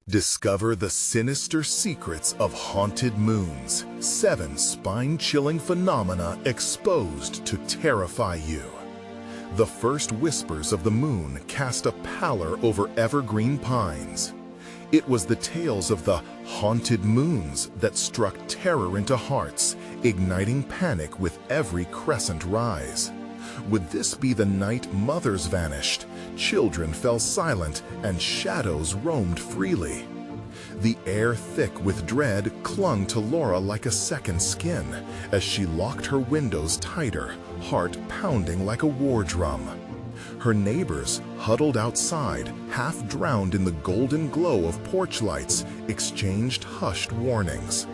Discover the sinister secrets of haunted moons. 7 spine-chilling phenomena exposed to terrify you. The first whispers of the moon cast a pallor over evergreen pines. It was the tales of the haunted moons that struck terror into hearts, igniting panic with every crescent rise. Would this be the night mothers vanished, children fell silent, and shadows roamed freely? The air thick with dread clung to Laura like a second skin as she locked her windows tighter, heart pounding like a war drum. Her neighbors, huddled outside, half drowned in the golden glow of porch lights, exchanged hushed warnings.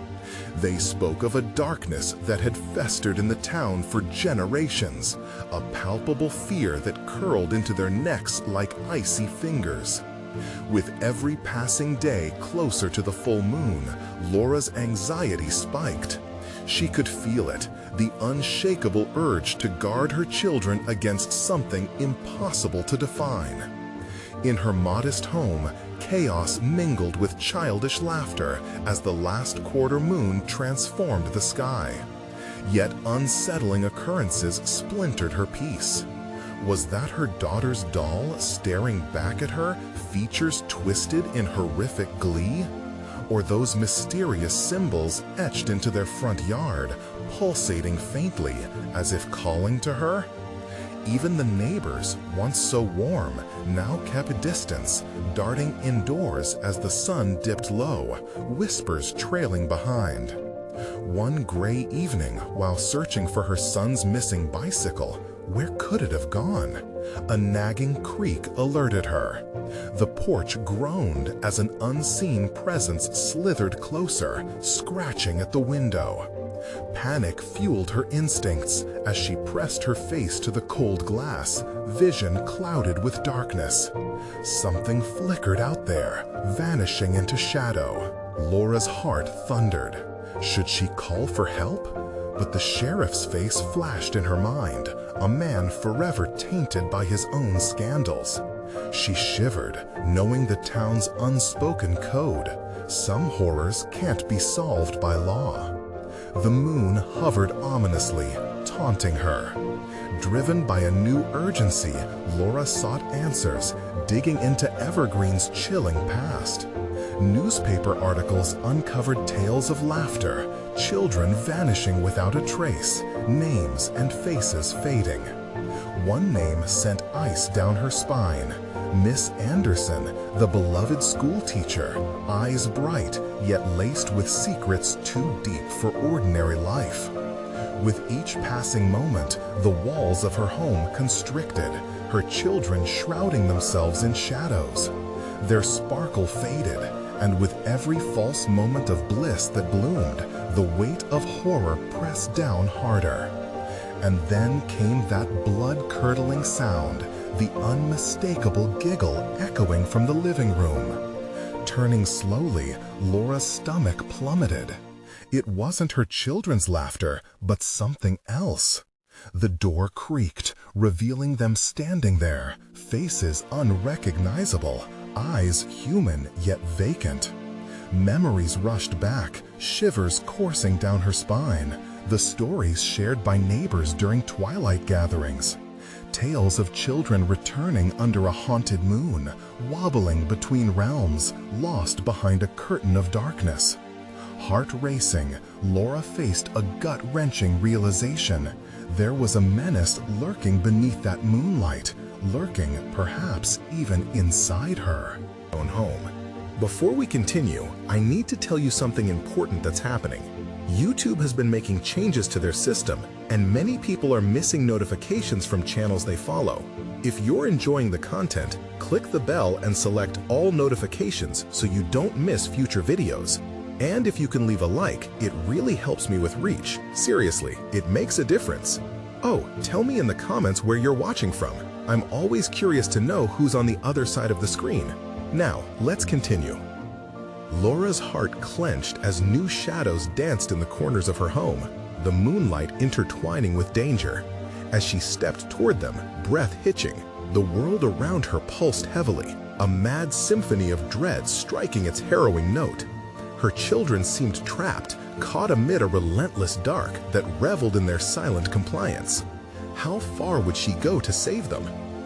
They spoke of a darkness that had festered in the town for generations, a palpable fear that curled into their necks like icy fingers. With every passing day closer to the full moon, Laura's anxiety spiked. She could feel it, the unshakable urge to guard her children against something impossible to define. In her modest home, chaos mingled with childish laughter as the last quarter moon transformed the sky. Yet unsettling occurrences splintered her peace. Was that her daughter's doll staring back at her, features twisted in horrific glee? Or those mysterious symbols etched into their front yard, pulsating faintly as if calling to her? Even the neighbors, once so warm, now kept distance, darting indoors as the sun dipped low, whispers trailing behind. One gray evening, while searching for her son's missing bicycle, where could it have gone? A nagging creak alerted her. The porch groaned as an unseen presence slithered closer, scratching at the window. Panic fueled her instincts as she pressed her face to the cold glass, vision clouded with darkness. Something flickered out there, vanishing into shadow. Laura's heart thundered. Should she call for help? But the sheriff's face flashed in her mind, a man forever tainted by his own scandals. She shivered, knowing the town's unspoken code. Some horrors can't be solved by law. The moon hovered ominously, taunting her. Driven by a new urgency, Laura sought answers, digging into Evergreen's chilling past. Newspaper articles uncovered tales of laughter, children vanishing without a trace, names and faces fading. One name sent ice down her spine. Miss Anderson, the beloved schoolteacher, eyes bright, yet laced with secrets too deep for ordinary life. With each passing moment, the walls of her home constricted, her children shrouding themselves in shadows. Their sparkle faded, and with every false moment of bliss that bloomed, the weight of horror pressed down harder. And then came that blood-curdling sound, the unmistakable giggle echoing from the living room. Turning slowly, Laura's stomach plummeted. It wasn't her children's laughter, but something else. The door creaked, revealing them standing there, faces unrecognizable, eyes human yet vacant. Memories rushed back, shivers coursing down her spine, the stories shared by neighbors during twilight gatherings. Tales of children returning under a haunted moon, wobbling between realms, lost behind a curtain of darkness. Heart racing, Laura faced a gut-wrenching realization. There was a menace lurking beneath that moonlight, lurking perhaps even inside her own home. Before we continue, I need to tell you something important that's happening. YouTube has been making changes to their system, and many people are missing notifications from channels they follow. If you're enjoying the content, click the bell and select all notifications so you don't miss future videos. And if you can leave a like, it really helps me with reach. Seriously, it makes a difference. Oh, tell me in the comments where you're watching from. I'm always curious to know who's on the other side of the screen. Now, let's continue. Laura's heart clenched as new shadows danced in the corners of her home, the moonlight intertwining with danger. As she stepped toward them, breath hitching, the world around her pulsed heavily. a mad symphony of dread striking its harrowing note. Her children seemed trapped, caught amid a relentless dark that reveled in their silent compliance. How far would she go to save them?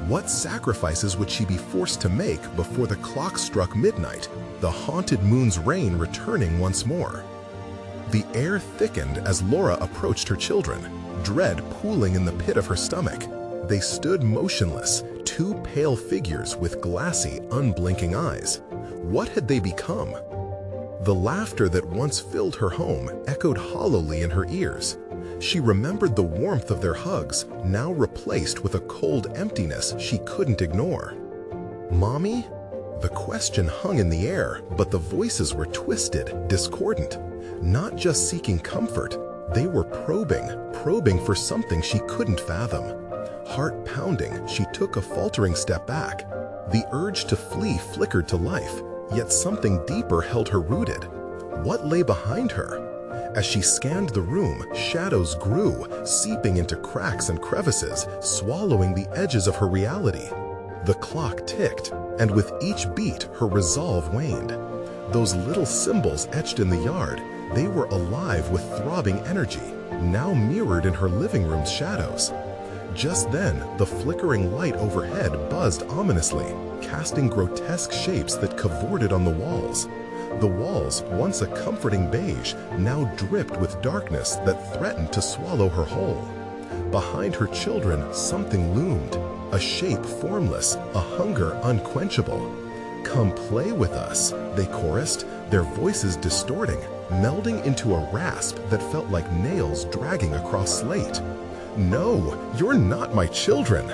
What sacrifices would she be forced to make before the clock struck midnight, the haunted moon's reign returning once more? The air thickened as Laura approached her children, dread pooling in the pit of her stomach. They stood motionless, two pale figures with glassy, unblinking eyes. What had they become? The laughter that once filled her home echoed hollowly in her ears. She remembered the warmth of their hugs, now replaced with a cold emptiness she couldn't ignore. Mommy? The question hung in the air, but the voices were twisted, discordant. Not just seeking comfort, they were probing for something she couldn't fathom. Heart pounding, she took a faltering step back. The urge to flee flickered to life, yet something deeper held her rooted. What lay behind her? As she scanned the room, shadows grew, seeping into cracks and crevices, swallowing the edges of her reality. The clock ticked, and with each beat, her resolve waned. Those little symbols etched in the yard, they were alive with throbbing energy, now mirrored in her living room's shadows. Just then, the flickering light overhead buzzed ominously, casting grotesque shapes that cavorted on the walls. The walls, once a comforting beige, now dripped with darkness that threatened to swallow her whole. Behind her children, something loomed, a shape formless, a hunger unquenchable. "Come play with us," they chorused, their voices distorting, melding into a rasp that felt like nails dragging across slate. "No, you're not my children!"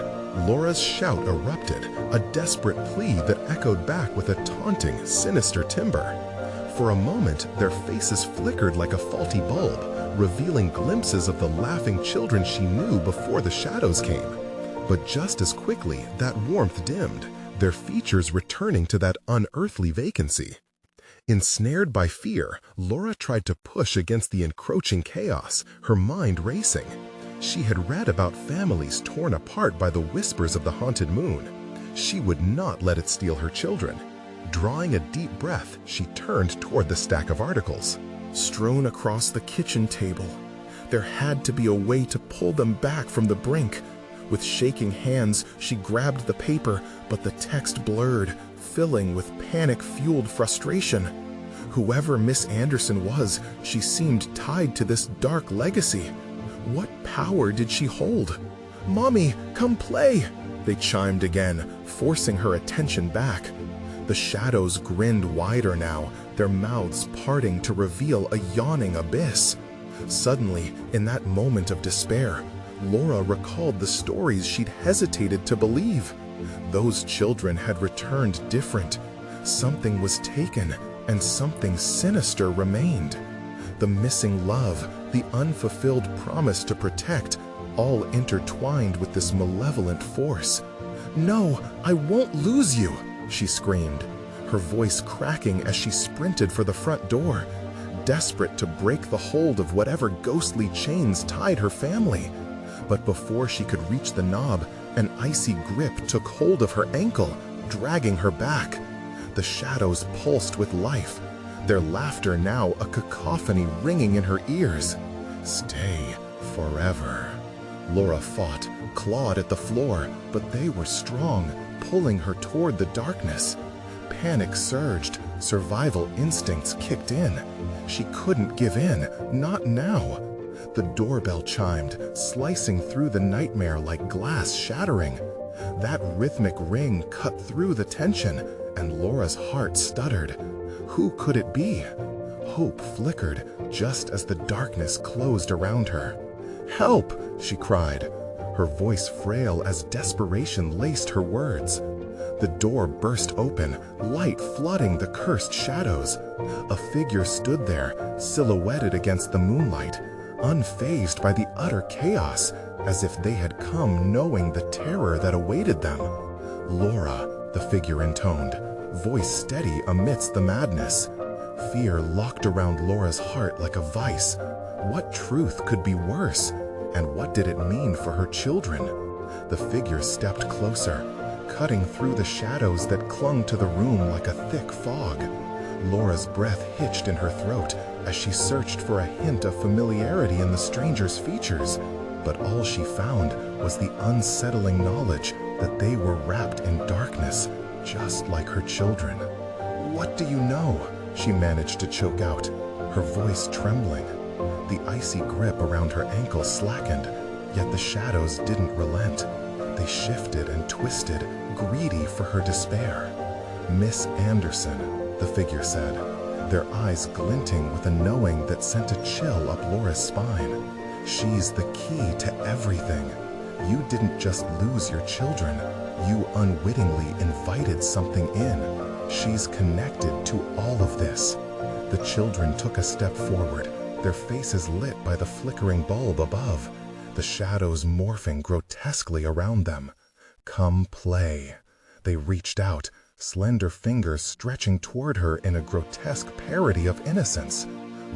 Laura's shout erupted, a desperate plea that echoed back with a taunting, sinister timbre. For a moment, their faces flickered like a faulty bulb, revealing glimpses of the laughing children she knew before the shadows came. But just as quickly, that warmth dimmed, their features returning to that unearthly vacancy. Ensnared by fear, Laura tried to push against the encroaching chaos, her mind racing. She had read about families torn apart by the whispers of the haunted moon. She would not let it steal her children. Drawing a deep breath, she turned toward the stack of articles, strewn across the kitchen table. There had to be a way to pull them back from the brink. With shaking hands, she grabbed the paper, but the text blurred, filling with panic-fueled frustration. Whoever Miss Anderson was, she seemed tied to this dark legacy. What power did she hold? "Mommy, come play!" they chimed again, forcing her attention back. The shadows grinned wider now, their mouths parting to reveal a yawning abyss. Suddenly, in that moment of despair, Laura recalled the stories she'd hesitated to believe. Those children had returned different. Something was taken, and something sinister remained. The missing love, the unfulfilled promise to protect, all intertwined with this malevolent force. "No, I won't lose you!" she screamed, her voice cracking as she sprinted for the front door, desperate to break the hold of whatever ghostly chains tied her family. But before she could reach the knob, an icy grip took hold of her ankle, dragging her back. The shadows pulsed with life, their laughter now a cacophony ringing in her ears. "Stay forever." Laura fought, clawed at the floor, but they were strong, pulling her toward the darkness. Panic surged, survival instincts kicked in. She couldn't give in, not now. The doorbell chimed, slicing through the nightmare like glass shattering. That rhythmic ring cut through the tension, and Laura's heart stuttered. Who could it be? Hope flickered just as the darkness closed around her. "Help!" she cried, her voice frail as desperation laced her words. The door burst open, light flooding the cursed shadows. A figure stood there, silhouetted against the moonlight, unfazed by the utter chaos, as if they had come knowing the terror that awaited them. "Laura," the figure intoned, voice steady amidst the madness. Fear locked around Laura's heart like a vice. What truth could be worse? And what did it mean for her children? The figure stepped closer, cutting through the shadows that clung to the room like a thick fog. Laura's breath hitched in her throat as she searched for a hint of familiarity in the stranger's features, but all she found was the unsettling knowledge that they were wrapped in darkness, just like her children. "What do you know?" she managed to choke out, her voice trembling. The icy grip around her ankle slackened, yet the shadows didn't relent. They shifted and twisted, greedy for her despair. "Miss Anderson," the figure said, their eyes glinting with a knowing that sent a chill up Laura's spine. "She's the key to everything. You didn't just lose your children, you unwittingly invited something in. She's connected to all of this." The children took a step forward, their faces lit by the flickering bulb above, the shadows morphing grotesquely around them. "Come play." They reached out, slender fingers stretching toward her in a grotesque parody of innocence.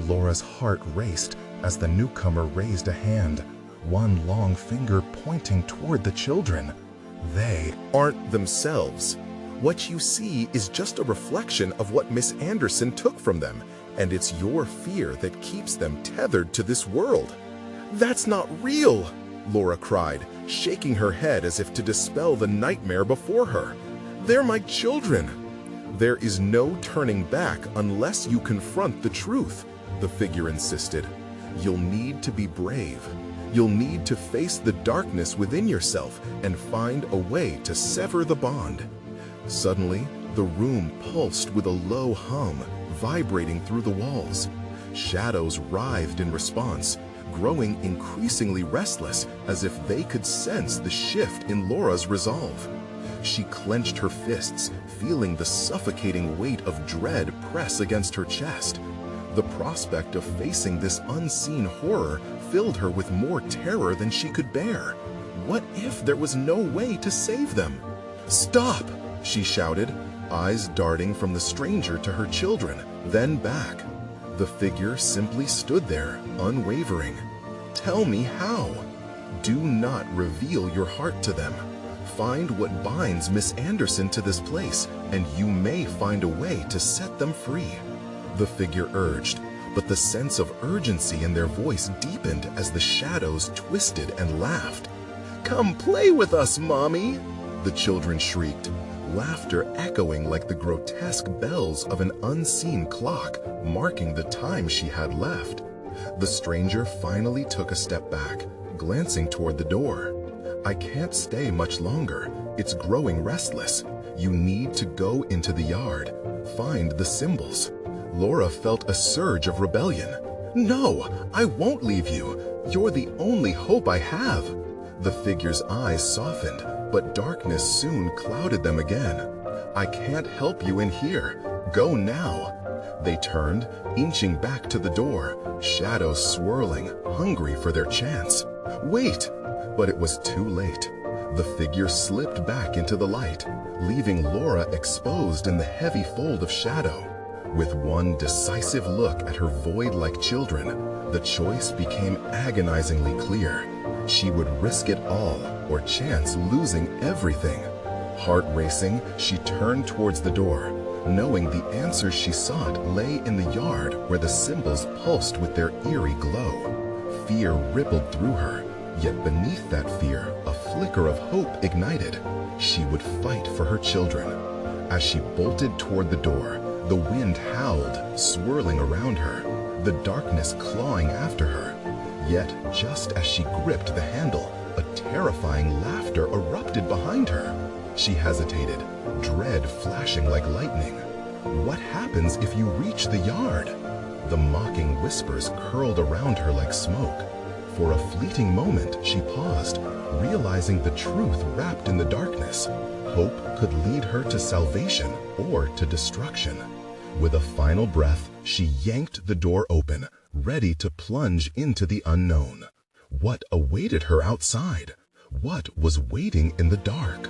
Laura's heart raced as the newcomer raised a hand, one long finger pointing toward the children. They aren't themselves. What you see is just a reflection of what Miss Anderson took from them, and it's your fear that keeps them tethered to this world. "That's not real," Laura cried, shaking her head as if to dispel the nightmare before her. "They're my children." "There is no turning back unless you confront the truth," the figure insisted. "You'll need to be brave. You'll need to face the darkness within yourself and find a way to sever the bond." Suddenly, the room pulsed with a low hum, vibrating through the walls. Shadows writhed in response, growing increasingly restless as if they could sense the shift in Laura's resolve. She clenched her fists, feeling the suffocating weight of dread press against her chest. The prospect of facing this unseen horror filled her with more terror than she could bear. What if there was no way to save them? "Stop!" she shouted, eyes darting from the stranger to her children, then back. The figure simply stood there, unwavering. "Tell me how." "Do not reveal your heart to them. Find what binds Miss Anderson to this place, and you may find a way to set them free," the figure urged, but the sense of urgency in their voice deepened as the shadows twisted and laughed. "Come play with us, Mommy!" the children shrieked, laughter echoing like the grotesque bells of an unseen clock marking the time she had left. The stranger finally took a step back, glancing toward the door. "I can't stay much longer. It's growing restless. You need to go into the yard. Find the symbols." Laura felt a surge of rebellion. "No, I won't leave you. You're the only hope I have." The figure's eyes softened, but darkness soon clouded them again. "I can't help you in here. Go now." They turned, inching back to the door, shadows swirling, hungry for their chance. "Wait!" But it was too late. The figure slipped back into the light, leaving Laura exposed in the heavy fold of shadow. With one decisive look at her void-like children, the choice became agonizingly clear. She would risk it all or chance losing everything. Heart racing, she turned towards the door, knowing the answers she sought lay in the yard where the symbols pulsed with their eerie glow. Fear rippled through her, yet beneath that fear, a flicker of hope ignited. She would fight for her children. As she bolted toward the door, the wind howled, swirling around her, the darkness clawing after her. Yet, just as she gripped the handle, a terrifying laughter erupted behind her. She hesitated, dread flashing like lightning. What happens if you reach the yard? The mocking whispers curled around her like smoke. For a fleeting moment, she paused, realizing the truth wrapped in the darkness. Hope could lead her to salvation or to destruction. With a final breath, she yanked the door open, ready to plunge into the unknown. What awaited her outside? What was waiting in the dark?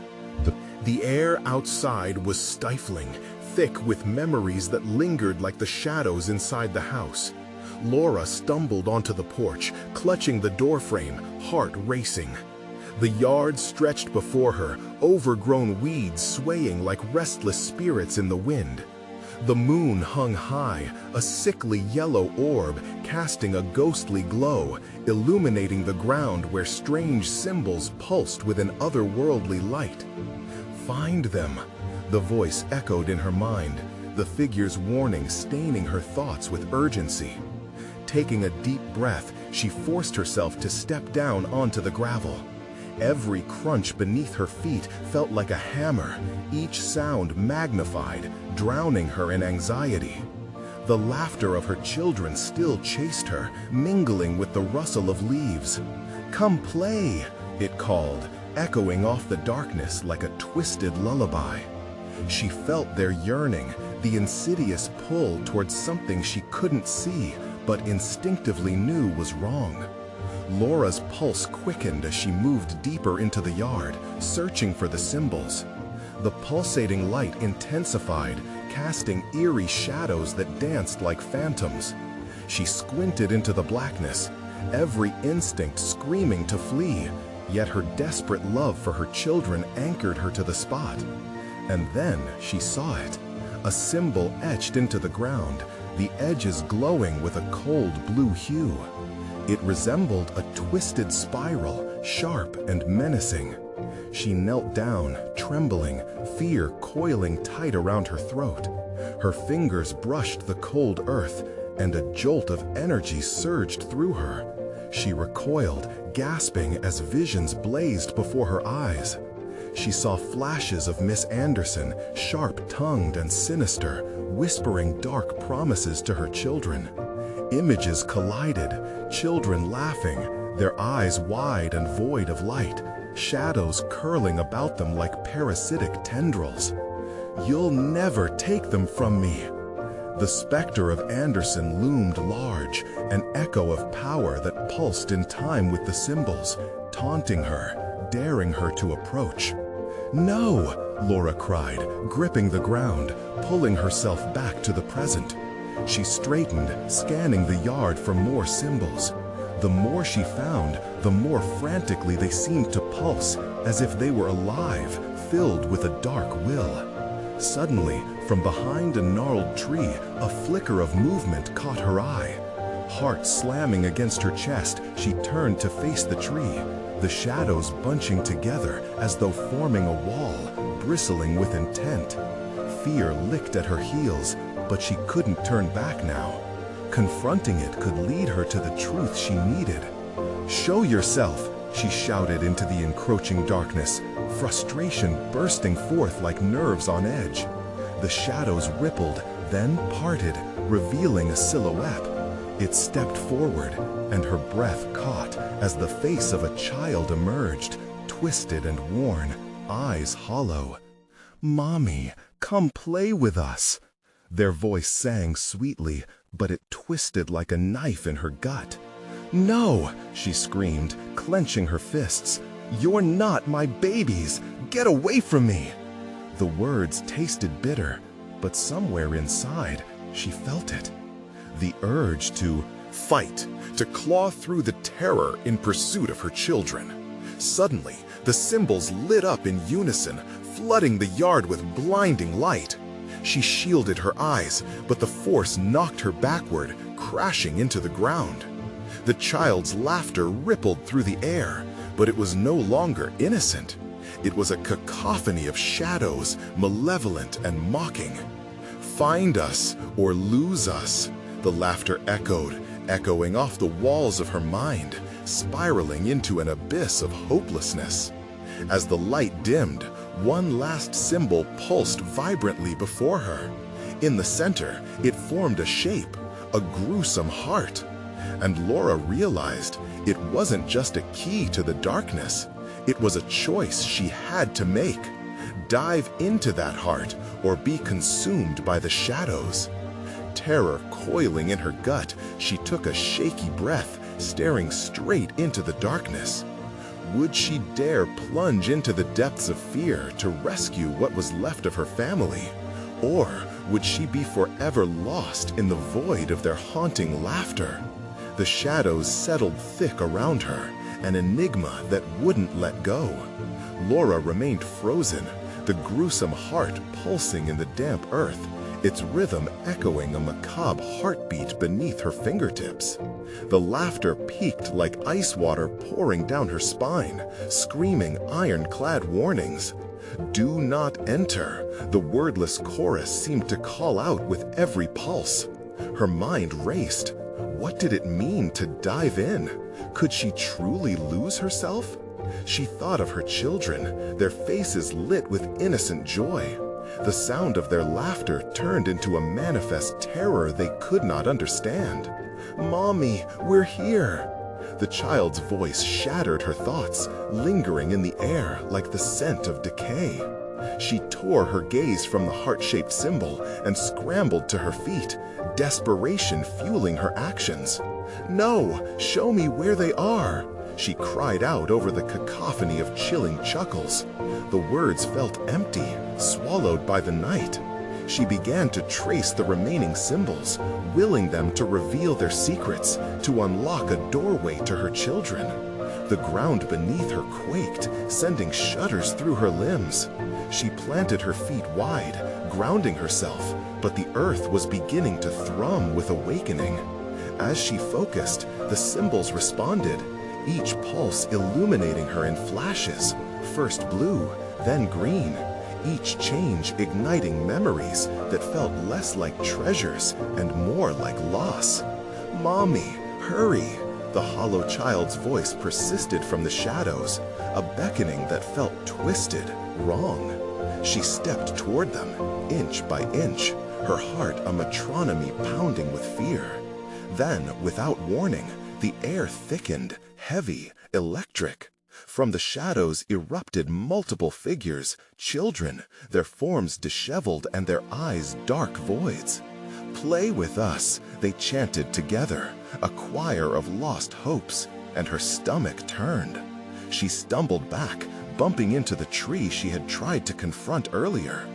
The air outside was stifling, thick with memories that lingered like the shadows inside the house. Laura stumbled onto the porch, clutching the doorframe, heart racing. The yard stretched before her, overgrown weeds swaying like restless spirits in the wind. The moon hung high, a sickly yellow orb casting a ghostly glow, illuminating the ground where strange symbols pulsed with an otherworldly light. "Find them," the voice echoed in her mind, the figure's warning staining her thoughts with urgency. Taking a deep breath, she forced herself to step down onto the gravel. Every crunch beneath her feet felt like a hammer, each sound magnified, drowning her in anxiety. The laughter of her children still chased her, mingling with the rustle of leaves. "Come play," it called, echoing off the darkness like a twisted lullaby. She felt their yearning, the insidious pull towards something she couldn't see, but instinctively knew was wrong. Laura's pulse quickened as she moved deeper into the yard, searching for the symbols. The pulsating light intensified, casting eerie shadows that danced like phantoms. She squinted into the blackness, every instinct screaming to flee, yet her desperate love for her children anchored her to the spot. And then she saw it, a symbol etched into the ground, the edges glowing with a cold blue hue. It resembled a twisted spiral, sharp and menacing. She knelt down, trembling, fear coiling tight around her throat. Her fingers brushed the cold earth, and a jolt of energy surged through her. She recoiled, gasping as visions blazed before her eyes. She saw flashes of Miss Anderson, sharp-tongued and sinister, whispering dark promises to her children. Images collided, children laughing, their eyes wide and void of light, shadows curling about them like parasitic tendrils. "You'll never take them from me." The specter of Anderson loomed large, an echo of power that pulsed in time with the symbols, taunting her, daring her to approach. "No!" Laura cried, gripping the ground, pulling herself back to the present. She straightened, scanning the yard for more symbols. The more she found, the more frantically they seemed to pulse, as if they were alive, filled with a dark will. Suddenly, from behind a gnarled tree, a flicker of movement caught her eye. Heart slamming against her chest, she turned to face the tree, the shadows bunching together as though forming a wall, bristling with intent. Fear licked at her heels, but she couldn't turn back now. Confronting it could lead her to the truth she needed. "Show yourself," she shouted into the encroaching darkness, frustration bursting forth like nerves on edge. The shadows rippled, then parted, revealing a silhouette. It stepped forward, and her breath caught as the face of a child emerged, twisted and worn, eyes hollow. "Mommy, come play with us." Their voice sang sweetly, but it twisted like a knife in her gut. "No!" she screamed, clenching her fists. "You're not my babies! Get away from me!" The words tasted bitter, but somewhere inside, she felt it. The urge to fight, to claw through the terror in pursuit of her children. Suddenly, the symbols lit up in unison, flooding the yard with blinding light. She shielded her eyes, but the force knocked her backward, crashing into the ground. The child's laughter rippled through the air, but it was no longer innocent. It was a cacophony of shadows, malevolent and mocking. "Find us or lose us," the laughter echoed, echoing off the walls of her mind, spiraling into an abyss of hopelessness. As the light dimmed, one last symbol pulsed vibrantly before her. In the center, it formed a shape, a gruesome heart. And Laura realized it wasn't just a key to the darkness. It was a choice she had to make. Dive into that heart or be consumed by the shadows. Terror coiling in her gut, she took a shaky breath, staring straight into the darkness. Would she dare plunge into the depths of fear to rescue what was left of her family? Or would she be forever lost in the void of their haunting laughter? The shadows settled thick around her, an enigma that wouldn't let go. Laura remained frozen, the gruesome heart pulsing in the damp earth, its rhythm echoing a macabre heartbeat beneath her fingertips. The laughter peaked like ice water pouring down her spine, screaming ironclad warnings. "Do not enter," the wordless chorus seemed to call out with every pulse. Her mind raced. What did it mean to dive in? Could she truly lose herself? She thought of her children, their faces lit with innocent joy. The sound of their laughter turned into a manifest terror they could not understand. "Mommy, we're here!" The child's voice shattered her thoughts, lingering in the air like the scent of decay. She tore her gaze from the heart-shaped symbol and scrambled to her feet, desperation fueling her actions. "No, show me where they are!" she cried out over the cacophony of chilling chuckles. The words felt empty, swallowed by the night. She began to trace the remaining symbols, willing them to reveal their secrets, to unlock a doorway to her children. The ground beneath her quaked, sending shudders through her limbs. She planted her feet wide, grounding herself, but the earth was beginning to thrum with awakening. As she focused, the symbols responded, each pulse illuminating her in flashes, first blue, then green, each change igniting memories that felt less like treasures and more like loss. "Mommy, hurry!" The hollow child's voice persisted from the shadows, a beckoning that felt twisted, wrong. She stepped toward them, inch by inch, her heart a metronome pounding with fear. Then, without warning, the air thickened, heavy, electric. From the shadows erupted multiple figures, children, their forms disheveled and their eyes dark voids. "Play with us," they chanted together, a choir of lost hopes, and her stomach turned. She stumbled back, bumping into the tree she had tried to confront earlier.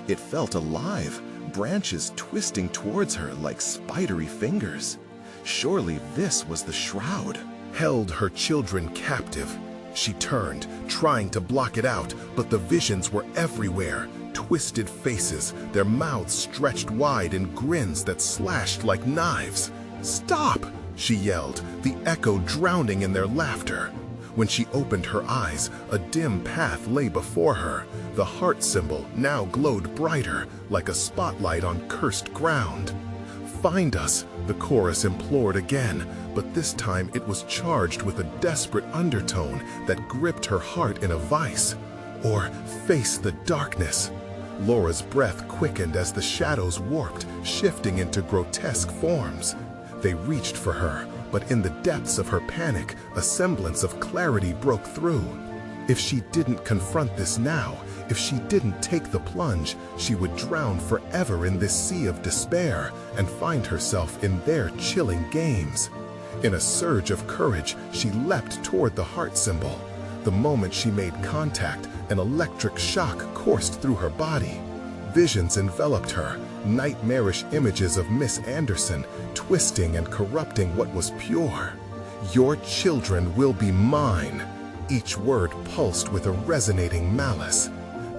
It felt alive, branches twisting towards her like spidery fingers. Surely this was the shroud. Held her children captive. She turned, trying to block it out, but the visions were everywhere. Twisted faces, their mouths stretched wide in grins that slashed like knives. "Stop!" she yelled, the echo drowning in their laughter. When she opened her eyes, a dim path lay before her. The heart symbol now glowed brighter, like a spotlight on cursed ground. "Find us," the chorus implored again, but this time it was charged with a desperate undertone that gripped her heart in a vice. Or face the darkness. Laura's breath quickened as the shadows warped, shifting into grotesque forms. They reached for her, but in the depths of her panic, a semblance of clarity broke through. If she didn't confront this now, if she didn't take the plunge, she would drown forever in this sea of despair and find herself in their chilling games. In a surge of courage, she leapt toward the heart symbol. The moment she made contact, an electric shock coursed through her body. Visions enveloped her, nightmarish images of Miss Anderson, twisting and corrupting what was pure. "Your children will be mine." Each word pulsed with a resonating malice.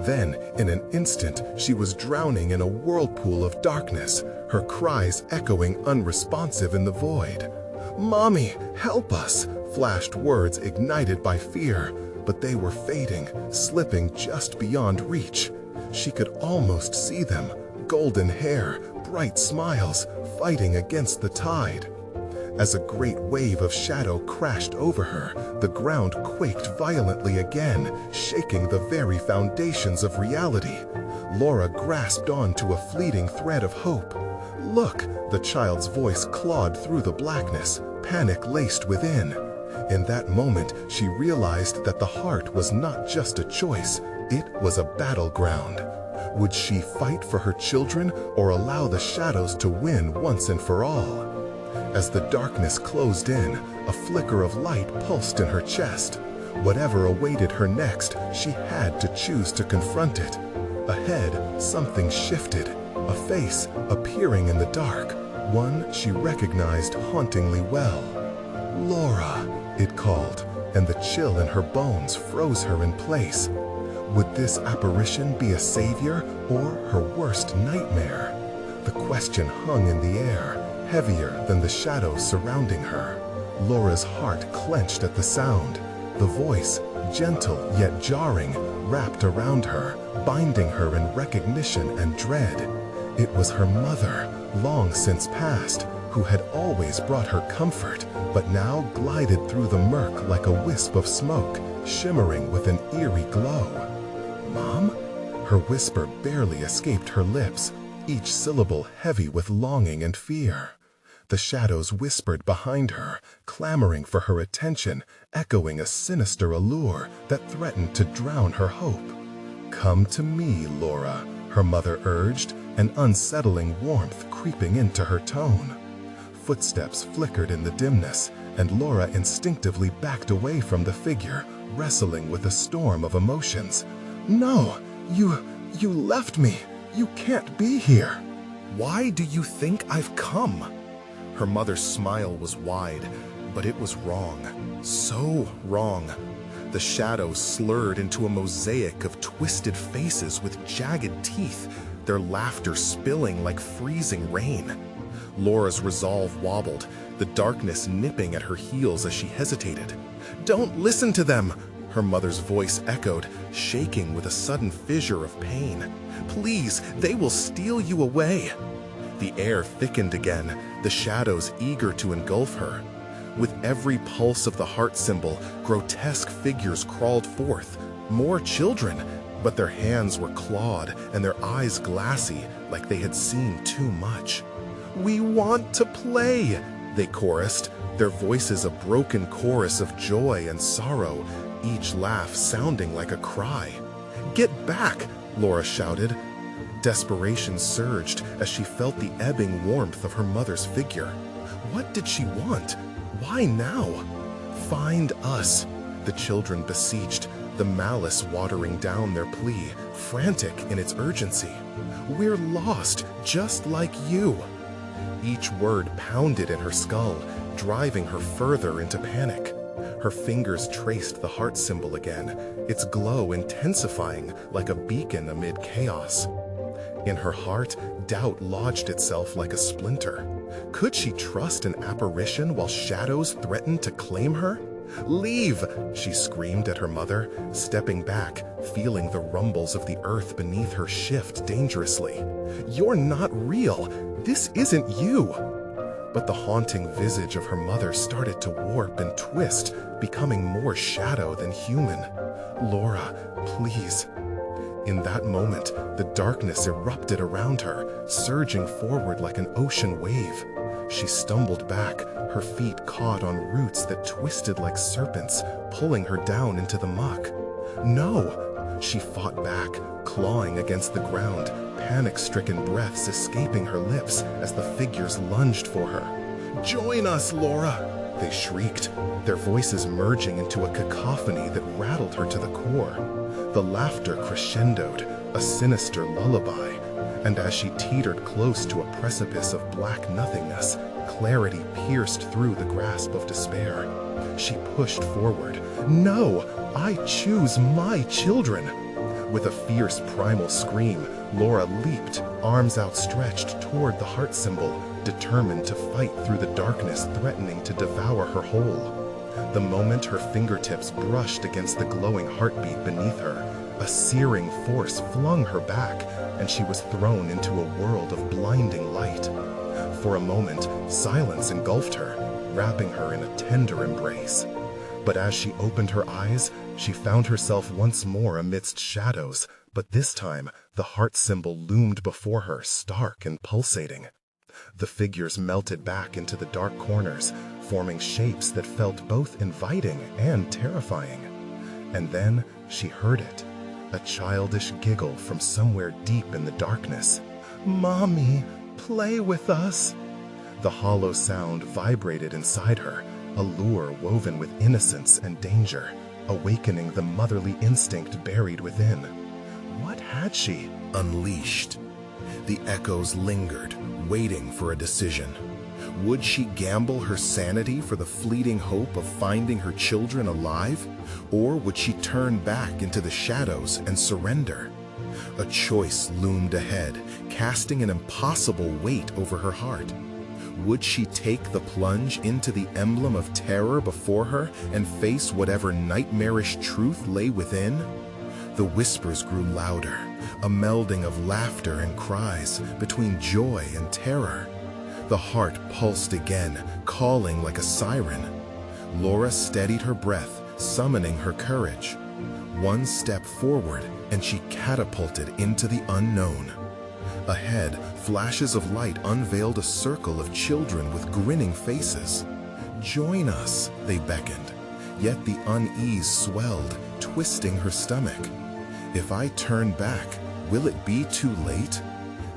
Then, in an instant, she was drowning in a whirlpool of darkness, her cries echoing unresponsive in the void. "Mommy, help us!" flashed words ignited by fear, but they were fading, slipping just beyond reach. She could almost see them, golden hair, bright smiles, fighting against the tide. As a great wave of shadow crashed over her, the ground quaked violently again, shaking the very foundations of reality. Laura grasped onto a fleeting thread of hope. "Look!" The child's voice clawed through the blackness, panic laced within. In that moment, she realized that the heart was not just a choice, it was a battleground. Would she fight for her children or allow the shadows to win once and for all? As the darkness closed in, a flicker of light pulsed in her chest. Whatever awaited her next, she had to choose to confront it. Ahead, something shifted, a face appearing in the dark, one she recognized hauntingly well. "Laura," it called, and the chill in her bones froze her in place. Would this apparition be a savior or her worst nightmare? The question hung in the air, heavier than the shadows surrounding her. Laura's heart clenched at the sound. The voice, gentle yet jarring, wrapped around her, binding her in recognition and dread. It was her mother, long since passed, who had always brought her comfort, but now glided through the murk like a wisp of smoke, shimmering with an eerie glow. "Mom?" Her whisper barely escaped her lips, each syllable heavy with longing and fear. The shadows whispered behind her, clamoring for her attention, echoing a sinister allure that threatened to drown her hope. "Come to me, Laura," her mother urged, an unsettling warmth creeping into her tone. Footsteps flickered in the dimness, and Laura instinctively backed away from the figure, wrestling with a storm of emotions. "No, you left me. You can't be here." "Why do you think I've come?" Her mother's smile was wide, but it was wrong. So wrong. The shadows slurred into a mosaic of twisted faces with jagged teeth, their laughter spilling like freezing rain. Laura's resolve wobbled, the darkness nipping at her heels as she hesitated. "Don't listen to them!" Her mother's voice echoed, shaking with a sudden fissure of pain. "Please, they will steal you away." The air thickened again, the shadows eager to engulf her. With every pulse of the heart symbol, grotesque figures crawled forth. More children, but their hands were clawed and their eyes glassy, like they had seen too much. "We want to play," they chorused, their voices a broken chorus of joy and sorrow, each laugh sounding like a cry. "Get back!" Laura shouted. Desperation surged as she felt the ebbing warmth of her mother's figure. What did she want? Why now? "Find us," the children beseeched, the malice watering down their plea, frantic in its urgency. "We're lost, just like you." Each word pounded in her skull, driving her further into panic. Her fingers traced the heart symbol again, its glow intensifying like a beacon amid chaos. In her heart, doubt lodged itself like a splinter. Could she trust an apparition while shadows threatened to claim her? "Leave!" she screamed at her mother, stepping back, feeling the rumbles of the earth beneath her shift dangerously. "You're not real. This isn't you." But the haunting visage of her mother started to warp and twist, becoming more shadow than human. "Laura, please." In that moment, the darkness erupted around her, surging forward like an ocean wave. She stumbled back, her feet caught on roots that twisted like serpents, pulling her down into the muck. "No!" She fought back, clawing against the ground, panic-stricken breaths escaping her lips as the figures lunged for her. "Join us, Laura!" they shrieked, their voices merging into a cacophony that rattled her to the core. The laughter crescendoed, a sinister lullaby, and as she teetered close to a precipice of black nothingness, clarity pierced through the grasp of despair. She pushed forward. "No, I choose my children!" With a fierce primal scream, Laura leaped, arms outstretched toward the heart symbol, determined to fight through the darkness threatening to devour her whole. The moment her fingertips brushed against the glowing heartbeat beneath her, a searing force flung her back, and she was thrown into a world of blinding light. For a moment, silence engulfed her, wrapping her in a tender embrace. But as she opened her eyes, she found herself once more amidst shadows, but this time the heart symbol loomed before her, stark and pulsating. The figures melted back into the dark corners, forming shapes that felt both inviting and terrifying. And then she heard it, a childish giggle from somewhere deep in the darkness. "Mommy, play with us." The hollow sound vibrated inside her, a lure woven with innocence and danger, awakening the motherly instinct buried within. What had she unleashed? The echoes lingered, waiting for a decision. Would she gamble her sanity for the fleeting hope of finding her children alive? Or would she turn back into the shadows and surrender? A choice loomed ahead, casting an impossible weight over her heart. Would she take the plunge into the emblem of terror before her and face whatever nightmarish truth lay within? The whispers grew louder, a melding of laughter and cries between joy and terror. The heart pulsed again, calling like a siren. Laura steadied her breath, summoning her courage. One step forward, and she catapulted into the unknown. Ahead, flashes of light unveiled a circle of children with grinning faces. "Join us," they beckoned, yet the unease swelled, twisting her stomach. "If I turn back, will it be too late?"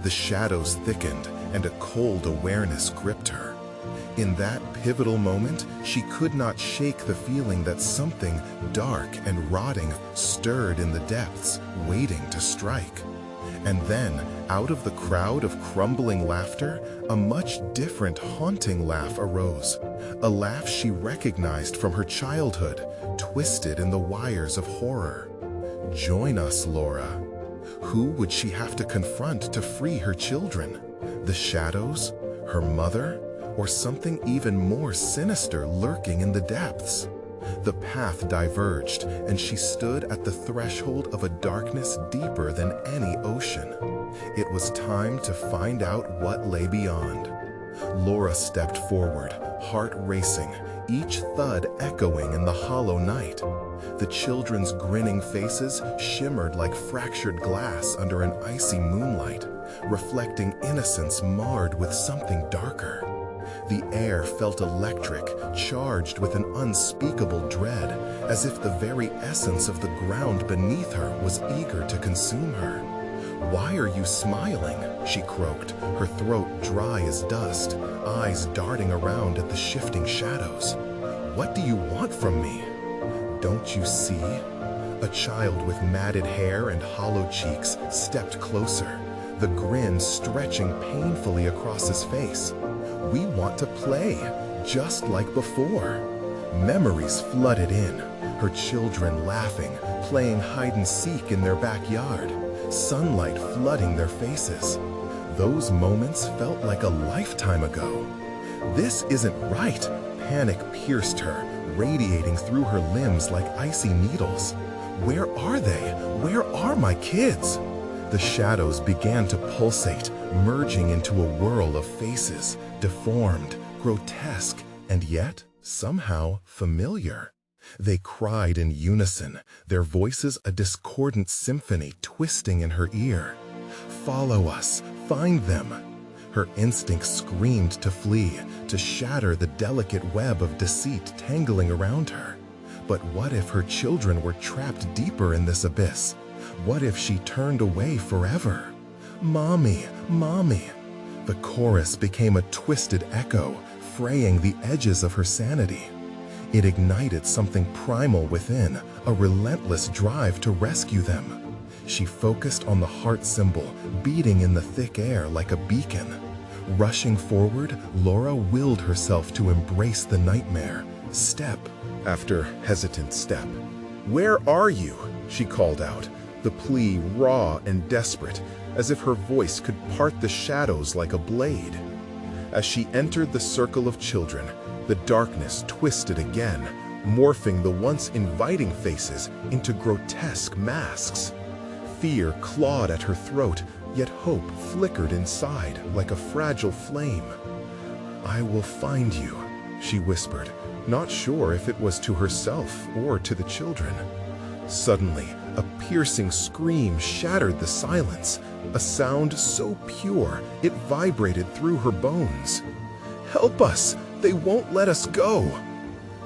The shadows thickened, and a cold awareness gripped her. In that pivotal moment, she could not shake the feeling that something dark and rotting stirred in the depths, waiting to strike. And then, out of the crowd of crumbling laughter, a much different, haunting laugh arose. A laugh she recognized from her childhood, twisted in the wires of horror. "Join us, Laura." Who would she have to confront to free her children? The shadows? Her mother? Or something even more sinister lurking in the depths? The path diverged, and she stood at the threshold of a darkness deeper than any ocean. It was time to find out what lay beyond. Laura stepped forward, heart racing, each thud echoing in the hollow night. The children's grinning faces shimmered like fractured glass under an icy moonlight, reflecting innocence marred with something darker. The air felt electric, charged with an unspeakable dread, as if the very essence of the ground beneath her was eager to consume her. "Why are you smiling?" she croaked, her throat dry as dust, eyes darting around at the shifting shadows. "What do you want from me?" "Don't you see?" A child with matted hair and hollow cheeks stepped closer, the grin stretching painfully across his face. "We want to play, just like before." Memories flooded in, her children laughing, playing hide-and-seek in their backyard, sunlight flooding their faces. Those moments felt like a lifetime ago. "This isn't right," panic pierced her, radiating through her limbs like icy needles. "Where are they? Where are my kids?" The shadows began to pulsate, merging into a whirl of faces, deformed, grotesque, and yet somehow familiar. They cried in unison, their voices a discordant symphony twisting in her ear. "Follow us, find them." Her instinct screamed to flee, to shatter the delicate web of deceit tangling around her. But what if her children were trapped deeper in this abyss? What if she turned away forever? "Mommy, Mommy." The chorus became a twisted echo, fraying the edges of her sanity. It ignited something primal within, a relentless drive to rescue them. She focused on the heart symbol, beating in the thick air like a beacon. Rushing forward, Laura willed herself to embrace the nightmare, step after hesitant step. "Where are you?" she called out, the plea raw and desperate, as if her voice could part the shadows like a blade. As she entered the circle of children, the darkness twisted again, morphing the once inviting faces into grotesque masks. Fear clawed at her throat, yet hope flickered inside like a fragile flame. "I will find you," she whispered, not sure if it was to herself or to the children. Suddenly, a piercing scream shattered the silence, a sound so pure it vibrated through her bones. "Help us! They won't let us go!"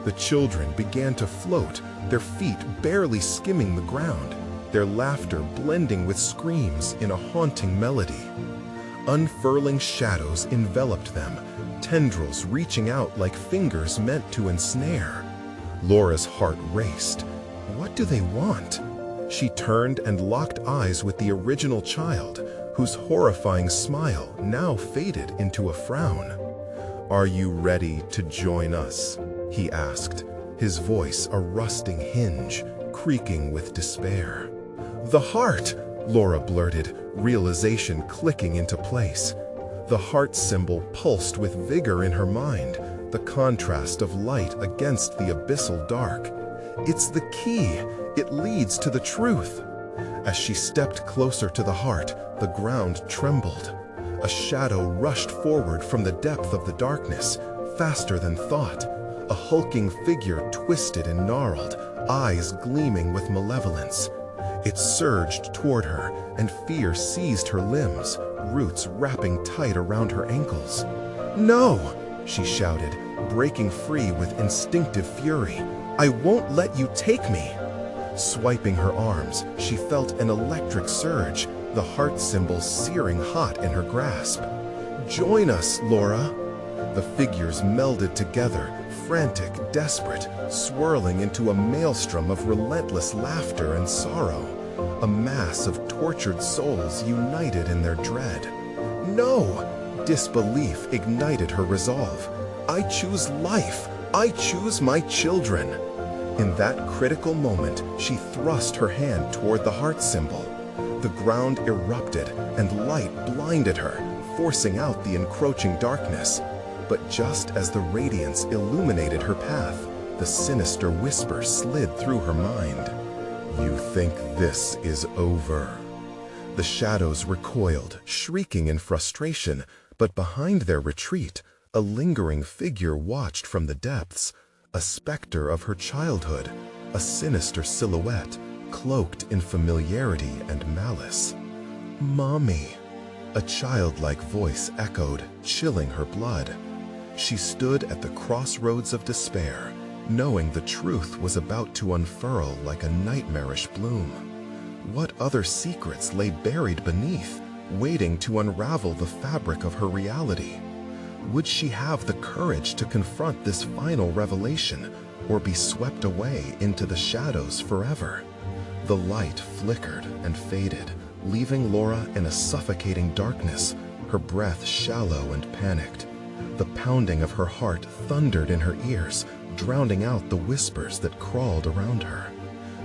The children began to float, their feet barely skimming the ground, their laughter blending with screams in a haunting melody. Unfurling shadows enveloped them, tendrils reaching out like fingers meant to ensnare. Laura's heart raced. What do they want? She turned and locked eyes with the original child, whose horrifying smile now faded into a frown. "Are you ready to join us?" he asked, his voice a rusting hinge, creaking with despair. "The heart," Laura blurted, realization clicking into place. The heart symbol pulsed with vigor in her mind, the contrast of light against the abyssal dark. "It's the key. It leads to the truth." As she stepped closer to the heart, the ground trembled. A shadow rushed forward from the depth of the darkness, faster than thought. A hulking figure twisted and gnarled, eyes gleaming with malevolence. It surged toward her, and fear seized her limbs, roots wrapping tight around her ankles. "No!" she shouted, breaking free with instinctive fury. "I won't let you take me!" Swiping her arms, she felt an electric surge, the heart symbol searing hot in her grasp. "Join us, Laura!" The figures melded together, frantic, desperate, swirling into a maelstrom of relentless laughter and sorrow, a mass of tortured souls united in their dread. "No!" Disbelief ignited her resolve. "I choose life. I choose my children." In that critical moment, she thrust her hand toward the heart symbol. The ground erupted, and light blinded her, forcing out the encroaching darkness. But just as the radiance illuminated her path, the sinister whisper slid through her mind. "You think this is over?" The shadows recoiled, shrieking in frustration, but behind their retreat, a lingering figure watched from the depths, a specter of her childhood, a sinister silhouette, cloaked in familiarity and malice. "Mommy," a childlike voice echoed, chilling her blood. She stood at the crossroads of despair, knowing the truth was about to unfurl like a nightmarish bloom. What other secrets lay buried beneath, waiting to unravel the fabric of her reality? Would she have the courage to confront this final revelation, or be swept away into the shadows forever? The light flickered and faded, leaving Laura in a suffocating darkness, her breath shallow and panicked. The pounding of her heart thundered in her ears, drowning out the whispers that crawled around her.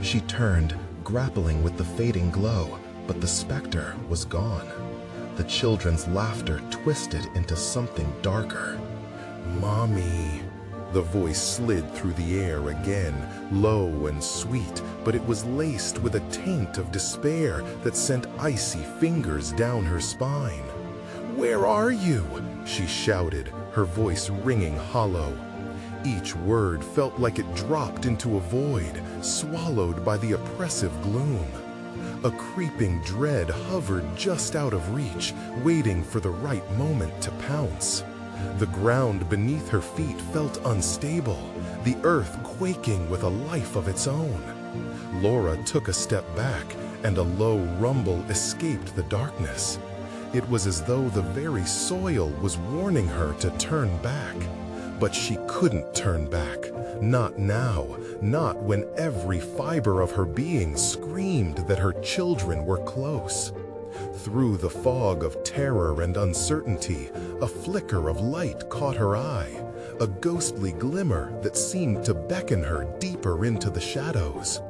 She turned, grappling with the fading glow, but the specter was gone. The children's laughter twisted into something darker. "Mommy." The voice slid through the air again, low and sweet, but it was laced with a taint of despair that sent icy fingers down her spine. "Where are you?" she shouted, her voice ringing hollow. Each word felt like it dropped into a void, swallowed by the oppressive gloom. A creeping dread hovered just out of reach, waiting for the right moment to pounce. The ground beneath her feet felt unstable, the earth quaking with a life of its own. Laura took a step back, and a low rumble escaped the darkness. It was as though the very soil was warning her to turn back. But she couldn't turn back. Not now, not when every fiber of her being screamed that her children were close. Through the fog of terror and uncertainty, a flicker of light caught her eye, a ghostly glimmer that seemed to beckon her deeper into the shadows.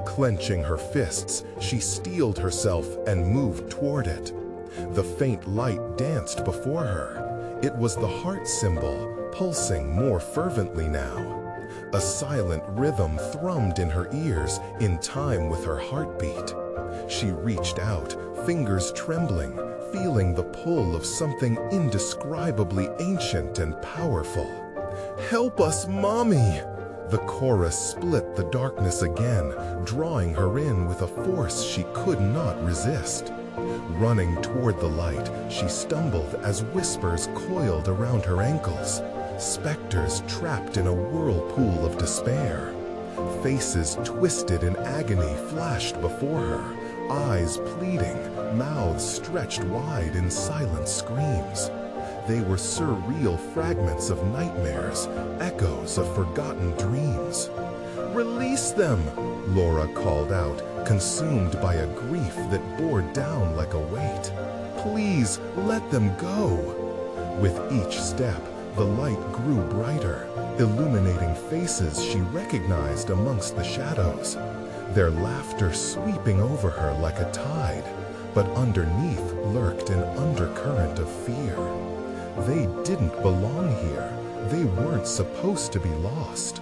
Clenching her fists, she steeled herself and moved toward it. The faint light danced before her. It was the heart symbol, pulsing more fervently now. A silent rhythm thrummed in her ears, in time with her heartbeat. She reached out, fingers trembling, feeling the pull of something indescribably ancient and powerful. "Help us, Mommy!" The chorus split the darkness again, drawing her in with a force she could not resist. Running toward the light, she stumbled as whispers coiled around her ankles. Specters trapped in a whirlpool of despair. Faces twisted in agony flashed before her, eyes pleading, mouths stretched wide in silent screams. They were surreal fragments of nightmares, echoes of forgotten dreams. "Release them!" Laura called out, consumed by a grief that bore down like a weight. "Please, let them go!" With each step, The light grew brighter, illuminating faces she recognized amongst the shadows, their laughter sweeping over her like a tide, but underneath lurked an undercurrent of fear. They didn't belong here. They weren't supposed to be lost.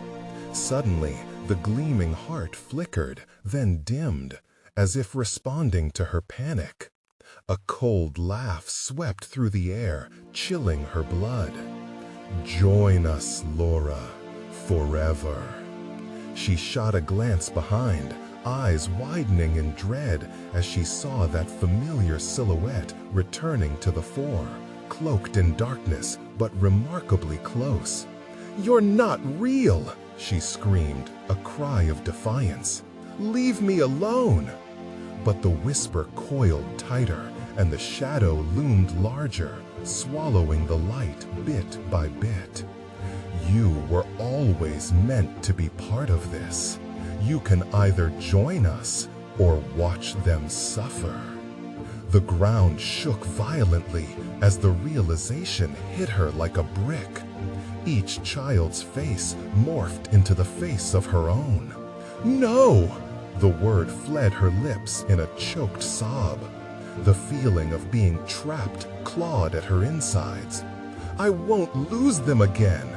Suddenly, the gleaming heart flickered, then dimmed, as if responding to her panic. A cold laugh swept through the air, chilling her blood. "Join us, Laura, forever." She shot a glance behind, eyes widening in dread as she saw that familiar silhouette returning to the fore, cloaked in darkness but remarkably close. "You're not real!" she screamed, a cry of defiance. "Leave me alone!" But the whisper coiled tighter, and the shadow loomed larger, swallowing the light bit by bit. "You were always meant to be part of this. You can either join us or watch them suffer." The ground shook violently as the realization hit her like a brick. Each child's face morphed into the face of her own. "No!" The word fled her lips in a choked sob. The feeling of being trapped clawed at her insides. "I won't lose them again."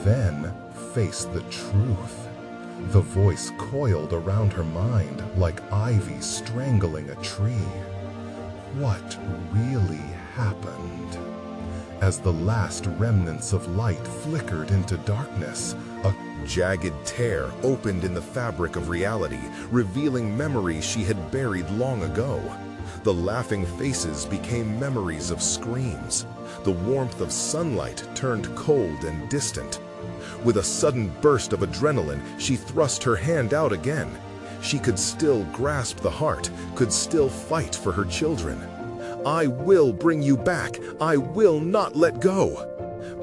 Then faced the truth. The voice coiled around her mind like ivy strangling a tree. What really happened? As the last remnants of light flickered into darkness, a jagged tear opened in the fabric of reality, revealing memories she had buried long ago. The laughing faces became memories of screams. The warmth of sunlight turned cold and distant. With a sudden burst of adrenaline, she thrust her hand out again. She could still grasp the heart, could still fight for her children. "I will bring you back. I will not let go."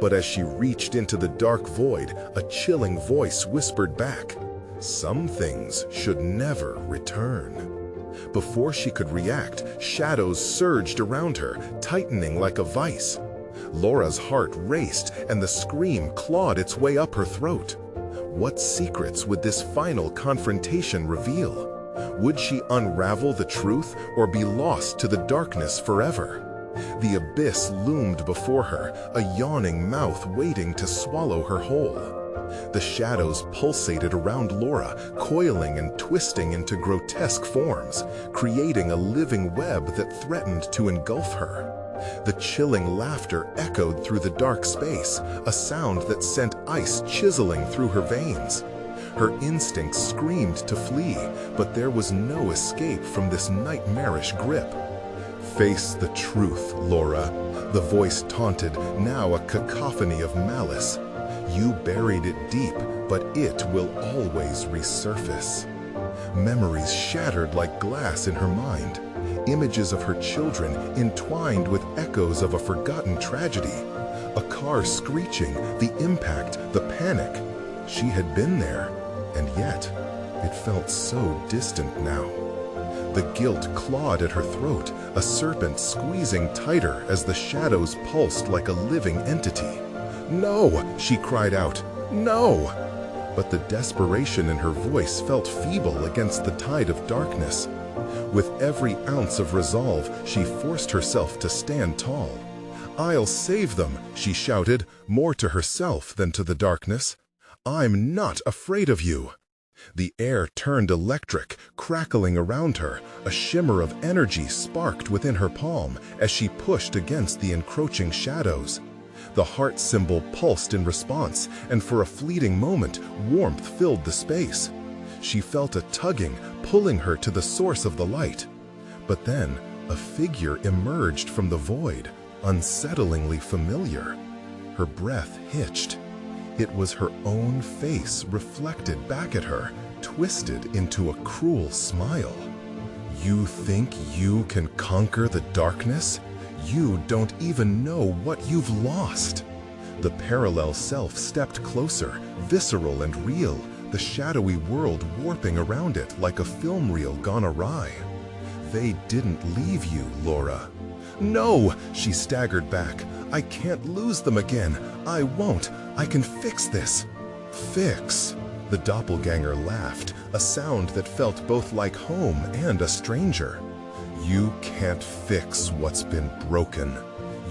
But as she reached into the dark void, a chilling voice whispered back, "Some things should never return." Before she could react, shadows surged around her, tightening like a vice. Laura's heart raced, and the scream clawed its way up her throat. What secrets would this final confrontation reveal? Would she unravel the truth or be lost to the darkness forever? The abyss loomed before her, a yawning mouth waiting to swallow her whole. The shadows pulsated around Laura, coiling and twisting into grotesque forms, creating a living web that threatened to engulf her. The chilling laughter echoed through the dark space, a sound that sent ice chiseling through her veins. Her instincts screamed to flee, but there was no escape from this nightmarish grip. "Face the truth, Laura," the voice taunted, now a cacophony of malice. "You buried it deep, but it will always resurface." Memories shattered like glass in her mind. Images of her children entwined with echoes of a forgotten tragedy. A car screeching, the impact, the panic. She had been there, and yet it felt so distant now. The guilt clawed at her throat, a serpent squeezing tighter as the shadows pulsed like a living entity. "No!" she cried out. "No!" But the desperation in her voice felt feeble against the tide of darkness. With every ounce of resolve, she forced herself to stand tall. "I'll save them," she shouted, more to herself than to the darkness. "I'm not afraid of you." The air turned electric, crackling around her. A shimmer of energy sparked within her palm as she pushed against the encroaching shadows. The heart symbol pulsed in response, and for a fleeting moment, warmth filled the space. She felt a tugging, pulling her to the source of the light. But then, a figure emerged from the void, unsettlingly familiar. Her breath hitched. It was her own face reflected back at her, twisted into a cruel smile. "You think you can conquer the darkness? You don't even know what you've lost." The parallel self stepped closer, visceral and real, the shadowy world warping around it like a film reel gone awry. "They didn't leave you, Laura." "No!" she staggered back. I can't lose them again. I won't. I can fix this. Fix? The doppelganger laughed, a sound that felt both like home and a stranger. You can't fix what's been broken.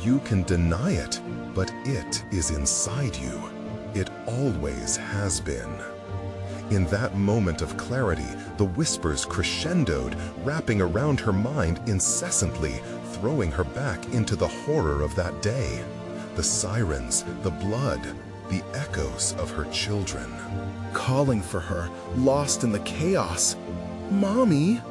You can deny it, but it is inside you. It always has been. In that moment of clarity, the whispers crescendoed, wrapping around her mind incessantly, throwing her back into the horror of that day. The sirens, the blood, the echoes of her children. Calling for her, lost in the chaos. Mommy!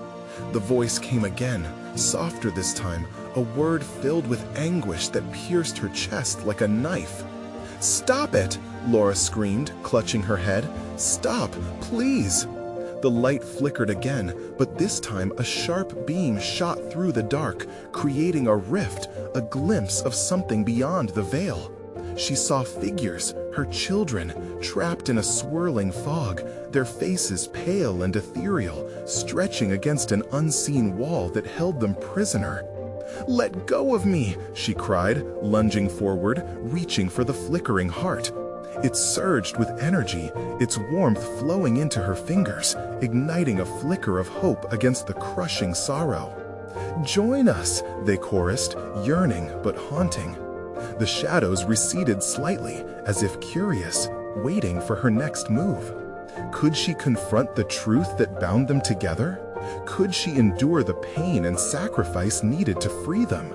The voice came again, softer this time, a word filled with anguish that pierced her chest like a knife. Stop it! Laura screamed, clutching her head. Stop, please! The light flickered again, but this time a sharp beam shot through the dark, creating a rift, a glimpse of something beyond the veil. She saw figures, her children, trapped in a swirling fog, their faces pale and ethereal, stretching against an unseen wall that held them prisoner. "Let go of me!" she cried, lunging forward, reaching for the flickering heart. It surged with energy, its warmth flowing into her fingers, igniting a flicker of hope against the crushing sorrow. "Join us!" they chorused, yearning but haunting. The shadows receded slightly, as if curious, waiting for her next move. Could she confront the truth that bound them together? Could she endure the pain and sacrifice needed to free them?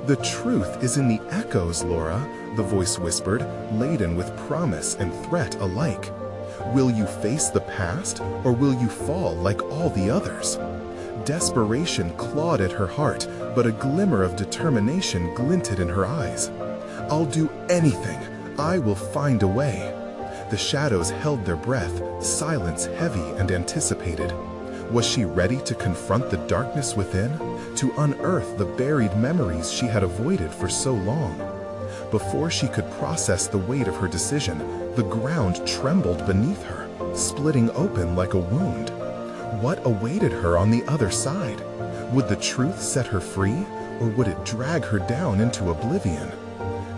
"The truth is in the echoes, Laura," the voice whispered, laden with promise and threat alike. "Will you face the past, or will you fall like all the others?" Desperation clawed at her heart, but a glimmer of determination glinted in her eyes. "I'll do anything. I will find a way." The shadows held their breath, silence heavy and anticipated. Was she ready to confront the darkness within, to unearth the buried memories she had avoided for so long? Before she could process the weight of her decision, the ground trembled beneath her, splitting open like a wound. What awaited her on the other side? Would the truth set her free, or would it drag her down into oblivion?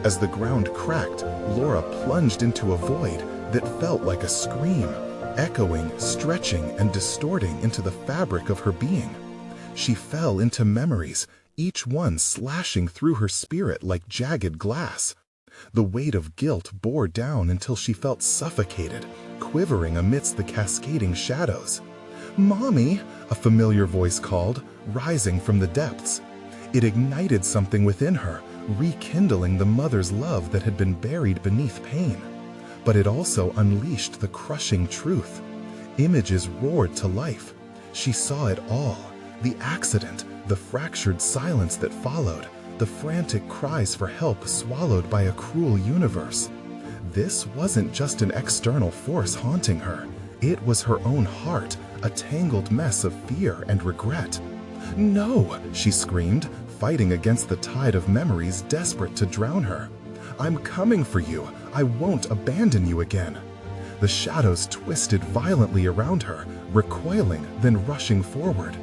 As the ground cracked, Laura plunged into a void that felt like a scream, echoing, stretching, and distorting into the fabric of her being. She fell into memories, each one slashing through her spirit like jagged glass. The weight of guilt bore down until she felt suffocated, quivering amidst the cascading shadows. "Mommy!" a familiar voice called, rising from the depths. It ignited something within her, rekindling the mother's love that had been buried beneath pain. But it also unleashed the crushing truth. Images roared to life. She saw it all: the accident, the fractured silence that followed, the frantic cries for help swallowed by a cruel universe. This wasn't just an external force haunting her. It was her own heart, a tangled mess of fear and regret. "No!" she screamed, fighting against the tide of memories desperate to drown her. "I'm coming for you. I won't abandon you again." The shadows twisted violently around her, recoiling, then rushing forward.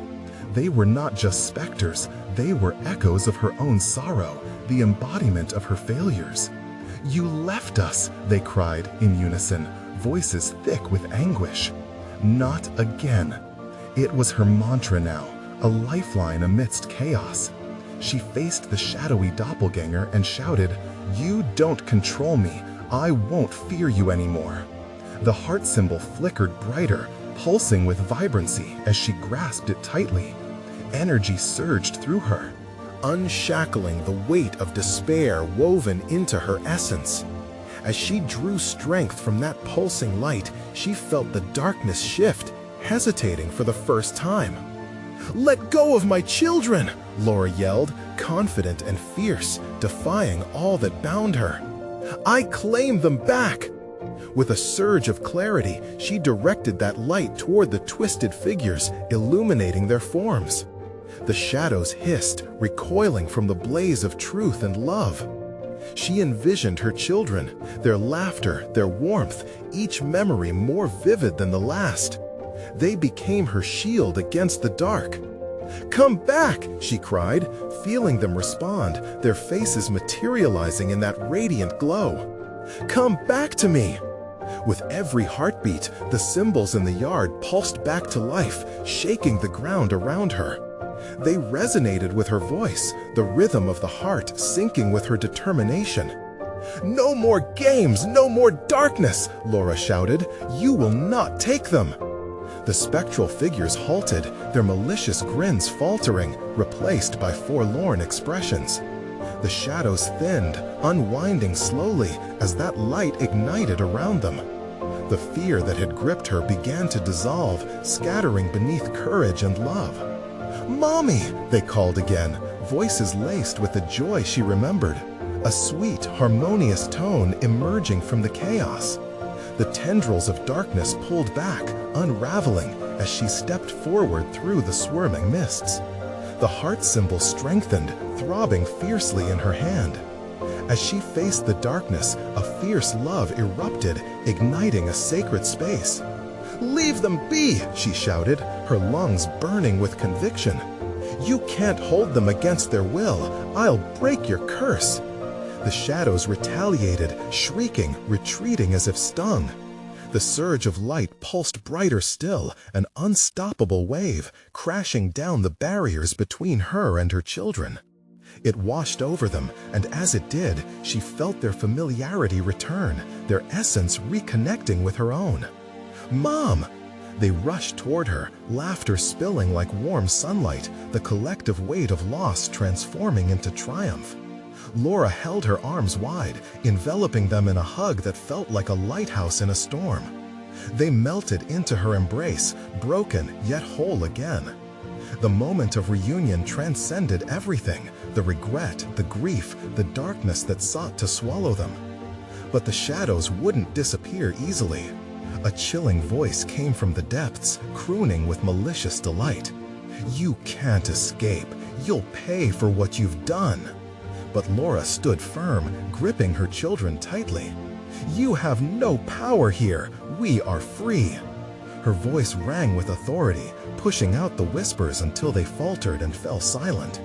They were not just specters, they were echoes of her own sorrow, the embodiment of her failures. "You left us!" they cried in unison, voices thick with anguish. "Not again." It was her mantra now, a lifeline amidst chaos. She faced the shadowy doppelganger and shouted, "You don't control me. I won't fear you anymore." The heart symbol flickered brighter, pulsing with vibrancy as she grasped it tightly. Energy surged through her, unshackling the weight of despair woven into her essence. As she drew strength from that pulsing light, she felt the darkness shift, hesitating for the first time. "Let go of my children!" Laura yelled, confident and fierce, defying all that bound her. "I claim them back!" With a surge of clarity, she directed that light toward the twisted figures, illuminating their forms. The shadows hissed, recoiling from the blaze of truth and love. She envisioned her children, their laughter, their warmth, each memory more vivid than the last. They became her shield against the dark. "Come back!" she cried, feeling them respond, their faces materializing in that radiant glow. "Come back to me!" With every heartbeat, the symbols in the yard pulsed back to life, shaking the ground around her. They resonated with her voice, the rhythm of the heart syncing with her determination. "No more games, no more darkness!" Laura shouted. "You will not take them!" The spectral figures halted, their malicious grins faltering, replaced by forlorn expressions. The shadows thinned, unwinding slowly as that light ignited around them. The fear that had gripped her began to dissolve, scattering beneath courage and love. "Mommy!" they called again, voices laced with the joy she remembered, a sweet, harmonious tone emerging from the chaos. The tendrils of darkness pulled back, unraveling as she stepped forward through the swirling mists. The heart symbol strengthened, throbbing fiercely in her hand. As she faced the darkness, a fierce love erupted, igniting a sacred space. "Leave them be!" she shouted, her lungs burning with conviction. "You can't hold them against their will. I'll break your curse." The shadows retaliated, shrieking, retreating as if stung. The surge of light pulsed brighter still, an unstoppable wave, crashing down the barriers between her and her children. It washed over them, and as it did, she felt their familiarity return, their essence reconnecting with her own. "Mom!" They rushed toward her, laughter spilling like warm sunlight, the collective weight of loss transforming into triumph. Laura held her arms wide, enveloping them in a hug that felt like a lighthouse in a storm. They melted into her embrace, broken yet whole again. The moment of reunion transcended everything, the regret, the grief, the darkness that sought to swallow them. But the shadows wouldn't disappear easily. A chilling voice came from the depths, crooning with malicious delight. "You can't escape. You'll pay for what you've done." But Laura stood firm, gripping her children tightly. "You have no power here. We are free." Her voice rang with authority, pushing out the whispers until they faltered and fell silent.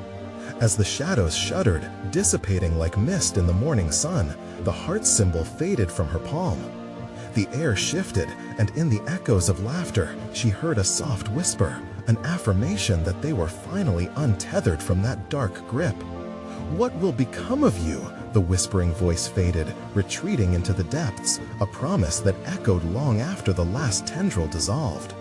As the shadows shuddered, dissipating like mist in the morning sun, the heart symbol faded from her palm. The air shifted, and in the echoes of laughter, she heard a soft whisper, an affirmation that they were finally untethered from that dark grip. "What will become of you?" The whispering voice faded, retreating into the depths, a promise that echoed long after the last tendril dissolved.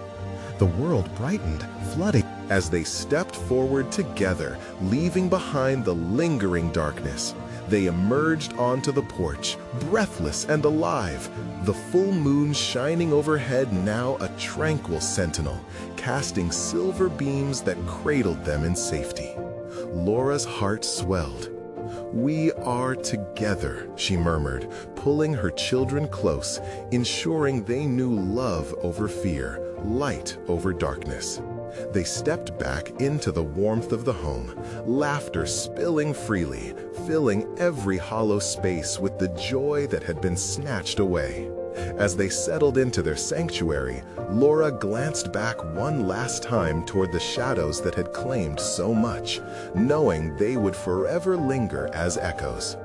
The world brightened, flooding as they stepped forward together, leaving behind the lingering darkness. They emerged onto the porch, breathless and alive, the full moon shining overhead, now a tranquil sentinel, casting silver beams that cradled them in safety. Laura's heart swelled. "We are together," she murmured, pulling her children close, ensuring they knew love over fear, light over darkness. They stepped back into the warmth of the home, laughter spilling freely, filling every hollow space with the joy that had been snatched away. As they settled into their sanctuary, Laura glanced back one last time toward the shadows that had claimed so much, knowing they would forever linger as echoes.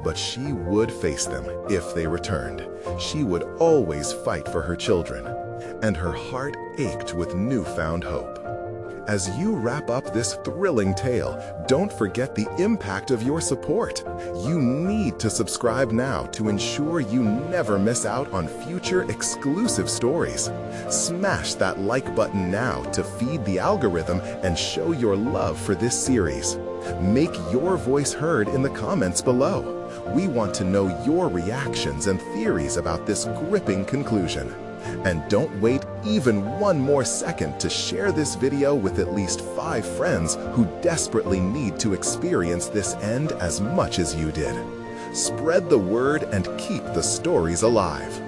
But she would face them if they returned. She would always fight for her children, and her heart ached with newfound hope. As you wrap up this thrilling tale, don't forget the impact of your support. You need to subscribe now to ensure you never miss out on future exclusive stories. Smash that like button now to feed the algorithm and show your love for this series. Make your voice heard in the comments below. We want to know your reactions and theories about this gripping conclusion. And don't wait even one more second to share this video with at least 5 friends who desperately need to experience this end as much as you did. Spread the word and keep the stories alive.